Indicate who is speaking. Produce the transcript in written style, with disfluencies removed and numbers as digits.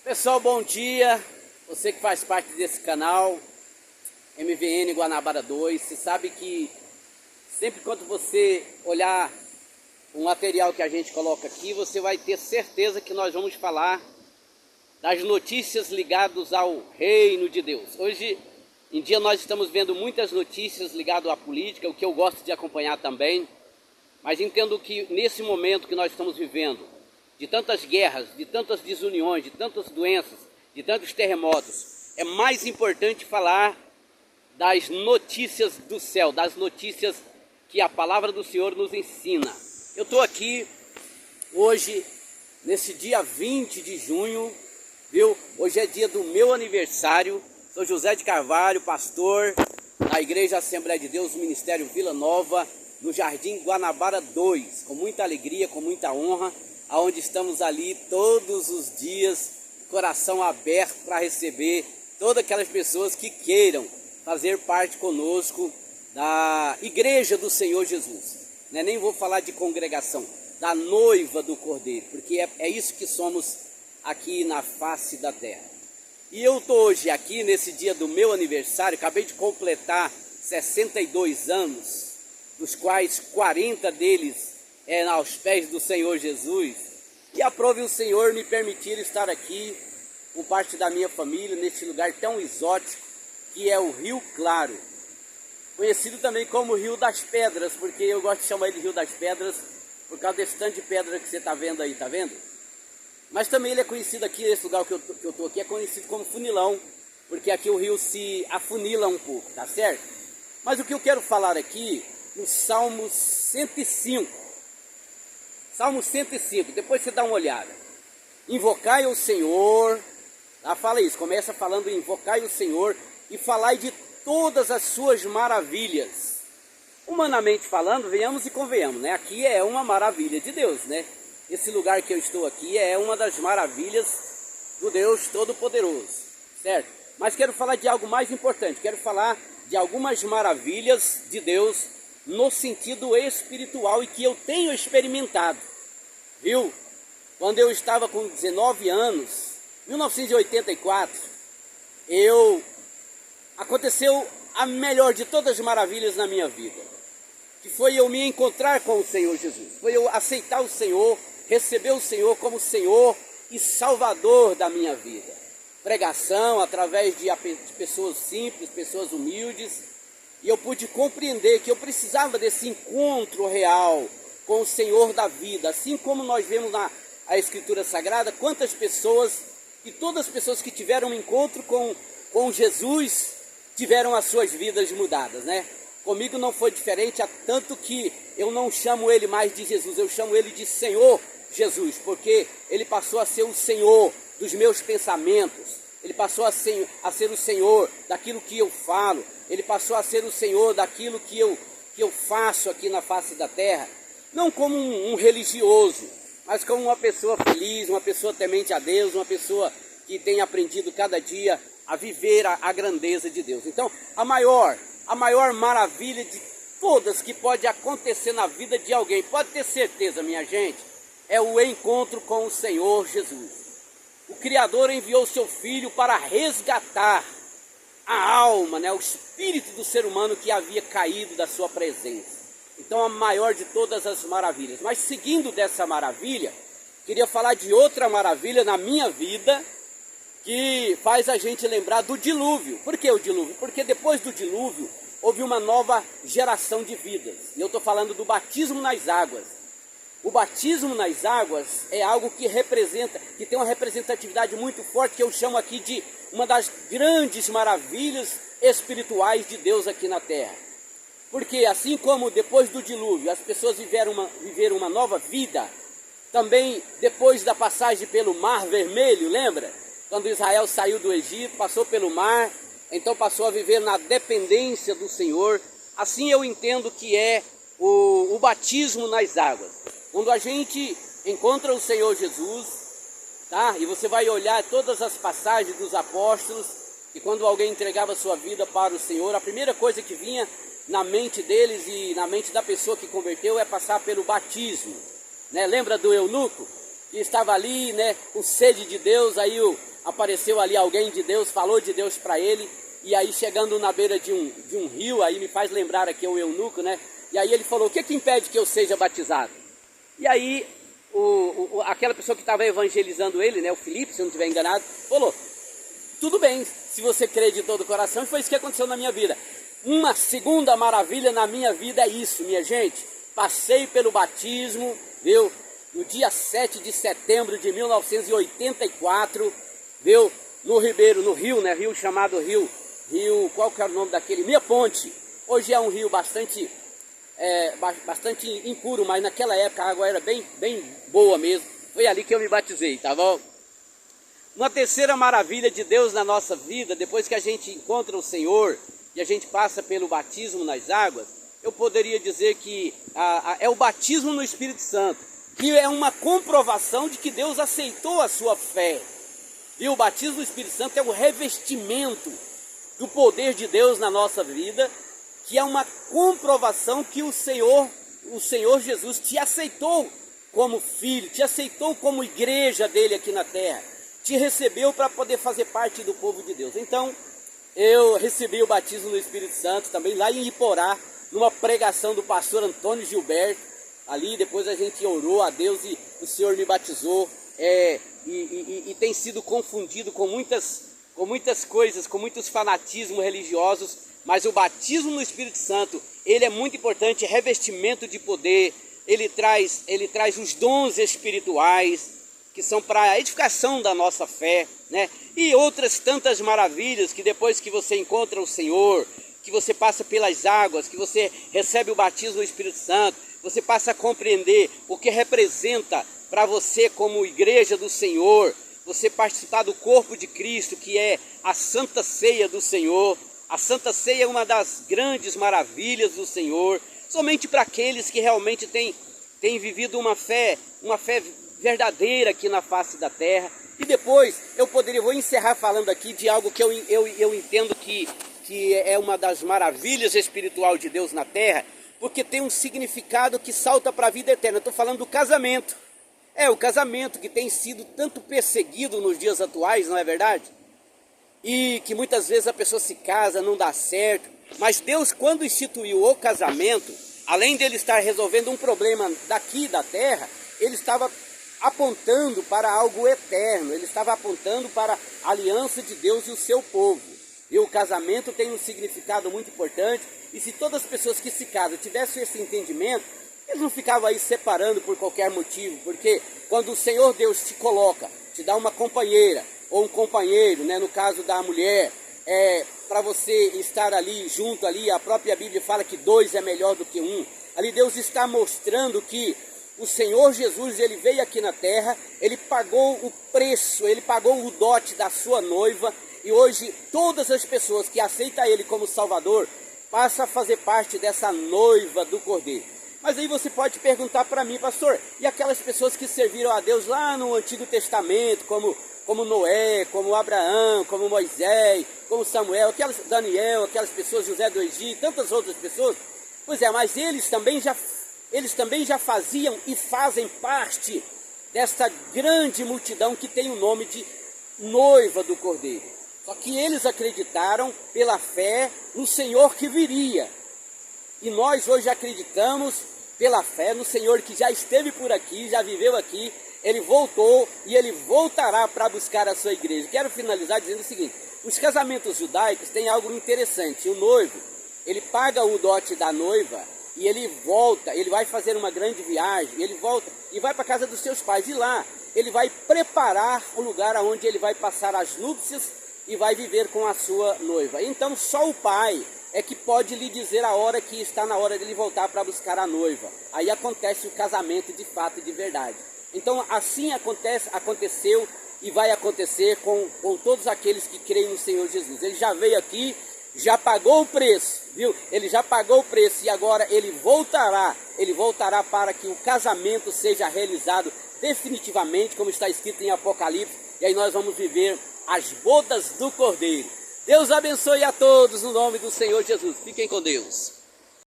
Speaker 1: Pessoal, bom dia. Você que faz parte desse canal MVN Guanabara 2, você sabe que sempre quando você olhar o material que a gente coloca aqui, você vai ter certeza que nós vamos falar das notícias ligadas ao reino de Deus. Hoje em dia nós estamos vendo muitas notícias ligadas à política, o que eu gosto de acompanhar também, mas entendo que nesse momento que nós estamos vivendo, de tantas guerras, de tantas desuniões, de tantas doenças, de tantos terremotos, é mais importante falar das notícias do céu, das notícias que a palavra do Senhor nos ensina. Eu estou aqui hoje, nesse dia 20 de junho, viu? Hoje é dia do meu aniversário. Sou José de Carvalho, pastor na Igreja Assembleia de Deus, Ministério Vila Nova, no Jardim Guanabara 2, com muita alegria, com muita honra, aonde estamos ali todos os dias, coração aberto para receber todas aquelas pessoas que queiram fazer parte conosco da Igreja do Senhor Jesus. Nem vou falar de congregação, da noiva do Cordeiro, porque é isso que somos aqui na face da terra. E eu estou hoje aqui nesse dia do meu aniversário, acabei de completar 62 anos, dos quais 40 deles aos pés do Senhor Jesus, e aprove o Senhor me permitir estar aqui com parte da minha família, neste lugar tão exótico, que é o Rio Claro, conhecido também como Rio das Pedras, porque eu gosto de chamar ele de Rio das Pedras, por causa desse tanto de pedra que você está vendo aí, tá vendo? Mas também ele é conhecido aqui, esse lugar que eu estou aqui é conhecido como Funilão, porque aqui o rio se afunila um pouco, tá certo? Mas o que eu quero falar aqui, no Salmo 105, Salmo 105, depois você dá uma olhada. Invocai o Senhor, fala isso, começa falando invocai o Senhor e falai de todas as suas maravilhas. Humanamente falando, venhamos e convenhamos, aqui é uma maravilha de Deus, Esse lugar que eu estou aqui é uma das maravilhas do Deus Todo-Poderoso, certo? Mas quero falar de algo mais importante, quero falar de algumas maravilhas de Deus no sentido espiritual e que eu tenho experimentado, viu? Quando eu estava com 19 anos, 1984, aconteceu a melhor de todas as maravilhas na minha vida, que foi eu me encontrar com o Senhor Jesus, foi eu aceitar o Senhor, receber o Senhor como Senhor e Salvador da minha vida. Pregação através de pessoas simples, pessoas humildes, e eu pude compreender que eu precisava desse encontro real com o Senhor da vida, assim como nós vemos na Escritura Sagrada, quantas pessoas, e todas as pessoas que tiveram um encontro com Jesus, tiveram as suas vidas mudadas, Comigo não foi diferente, tanto que eu não chamo ele mais de Jesus, eu chamo ele de Senhor Jesus, porque ele passou a ser o Senhor dos meus pensamentos, ele passou a ser o Senhor daquilo que eu falo, ele passou a ser o Senhor daquilo que eu faço aqui na face da terra, não como um religioso, mas como uma pessoa feliz, uma pessoa temente a Deus, uma pessoa que tem aprendido cada dia a viver a grandeza de Deus. Então, a maior maravilha de todas que pode acontecer na vida de alguém, pode ter certeza, minha gente, é o encontro com o Senhor Jesus. O Criador enviou o seu Filho para resgatar a alma, o espírito do ser humano que havia caído da sua presença. Então, a maior de todas as maravilhas. Mas seguindo dessa maravilha, queria falar de outra maravilha na minha vida, que faz a gente lembrar do dilúvio. Por que o dilúvio? Porque depois do dilúvio, houve uma nova geração de vidas. E eu estou falando do batismo nas águas. O batismo nas águas é algo que tem uma representatividade muito forte, que eu chamo aqui de uma das grandes maravilhas espirituais de Deus aqui na terra. Porque assim como depois do dilúvio as pessoas viveram uma nova vida, também depois da passagem pelo Mar Vermelho, lembra? Quando Israel saiu do Egito, passou pelo mar, então passou a viver na dependência do Senhor. Assim eu entendo que é o batismo nas águas. Quando a gente encontra o Senhor Jesus, e você vai olhar todas as passagens dos apóstolos, e quando alguém entregava sua vida para o Senhor, a primeira coisa que vinha na mente deles e na mente da pessoa que converteu é passar pelo batismo. Lembra do eunuco? Que estava ali, com sede de Deus, aí apareceu ali alguém de Deus, falou de Deus para ele, e aí chegando na beira de um rio, aí me faz lembrar aqui o eunuco, né? E aí ele falou, o que impede que eu seja batizado? E aí aquela pessoa que estava evangelizando ele, né, o Filipe, se eu não estiver enganado, falou, tudo bem, se você crê de todo o coração, e foi isso que aconteceu na minha vida. Uma segunda maravilha na minha vida é isso, minha gente. Passei pelo batismo, viu? No dia 7 de setembro de 1984, viu? No rio, né? Rio chamado Rio, qual que era o nome daquele? Minha Ponte. Hoje é um rio bastante impuro, mas naquela época a água era bem boa mesmo. Foi ali que eu me batizei, tá bom? Uma terceira maravilha de Deus na nossa vida, depois que a gente encontra o Senhor e a gente passa pelo batismo nas águas, eu poderia dizer que é o batismo no Espírito Santo, que é uma comprovação de que Deus aceitou a sua fé. E o batismo no Espírito Santo é o revestimento do poder de Deus na nossa vida, que é uma comprovação que o Senhor Jesus te aceitou como filho, te aceitou como igreja dele aqui na terra, te recebeu para poder fazer parte do povo de Deus. Então, eu recebi o batismo no Espírito Santo também lá em Iporá, numa pregação do pastor Antônio Gilberto. Ali depois a gente orou a Deus e o Senhor me batizou. E tem sido confundido com muitas coisas, com muitos fanatismos religiosos, mas o batismo no Espírito Santo, ele é muito importante, é revestimento de poder, ele traz os dons espirituais, que são para a edificação da nossa fé, né? E outras tantas maravilhas que depois que você encontra o Senhor, que você passa pelas águas, que você recebe o batismo no Espírito Santo, você passa a compreender o que representa para você como igreja do Senhor, você participar do corpo de Cristo, que é a Santa Ceia do Senhor. A Santa Ceia é uma das grandes maravilhas do Senhor, somente para aqueles que realmente têm vivido uma fé verdadeira aqui na face da terra. E depois vou encerrar falando aqui de algo que eu entendo que é uma das maravilhas espiritual de Deus na terra, porque tem um significado que salta para a vida eterna. Eu estou falando do casamento. O casamento que tem sido tanto perseguido nos dias atuais, não é verdade? E que muitas vezes a pessoa se casa, não dá certo. Mas Deus, quando instituiu o casamento, além dele estar resolvendo um problema daqui da terra, ele estava apontando para algo eterno. Ele estava apontando para a aliança de Deus e o seu povo. E o casamento tem um significado muito importante. E se todas as pessoas que se casam tivessem esse entendimento, eles não ficavam aí separando por qualquer motivo. Porque quando o Senhor Deus te coloca, te dá uma companheira ou um companheiro, né, no caso da mulher, para você estar ali junto ali, a própria Bíblia fala que 2 é melhor do que 1. Ali Deus está mostrando que o Senhor Jesus, ele veio aqui na terra, ele pagou o preço, ele pagou o dote da sua noiva, e hoje todas as pessoas que aceitam ele como Salvador, passam a fazer parte dessa noiva do Cordeiro. Mas aí você pode perguntar para mim, pastor, e aquelas pessoas que serviram a Deus lá no Antigo Testamento, como Noé, como Abraão, como Moisés, como Samuel, Daniel, aquelas pessoas, José do Egito, tantas outras pessoas? Pois é, mas eles também já faziam e fazem parte desta grande multidão que tem o nome de noiva do Cordeiro. Só que eles acreditaram pela fé no Senhor que viria. E nós hoje acreditamos pela fé no Senhor que já esteve por aqui, já viveu aqui, ele voltou e ele voltará para buscar a sua igreja. Quero finalizar dizendo o seguinte: os casamentos judaicos têm algo interessante. O noivo, ele paga o dote da noiva e ele volta, ele vai fazer uma grande viagem, ele volta e vai para a casa dos seus pais. E lá ele vai preparar o lugar onde ele vai passar as núpcias e vai viver com a sua noiva. Então só o pai é que pode lhe dizer a hora que está na hora de ele voltar para buscar a noiva. Aí acontece o casamento de fato e de verdade. Então assim aconteceu e vai acontecer com todos aqueles que creem no Senhor Jesus. Ele já veio aqui, já pagou o preço, viu? Ele já pagou o preço e agora ele voltará para que o casamento seja realizado definitivamente, como está escrito em Apocalipse, e aí nós vamos viver as bodas do Cordeiro. Deus abençoe a todos no nome do Senhor Jesus. Fiquem com Deus.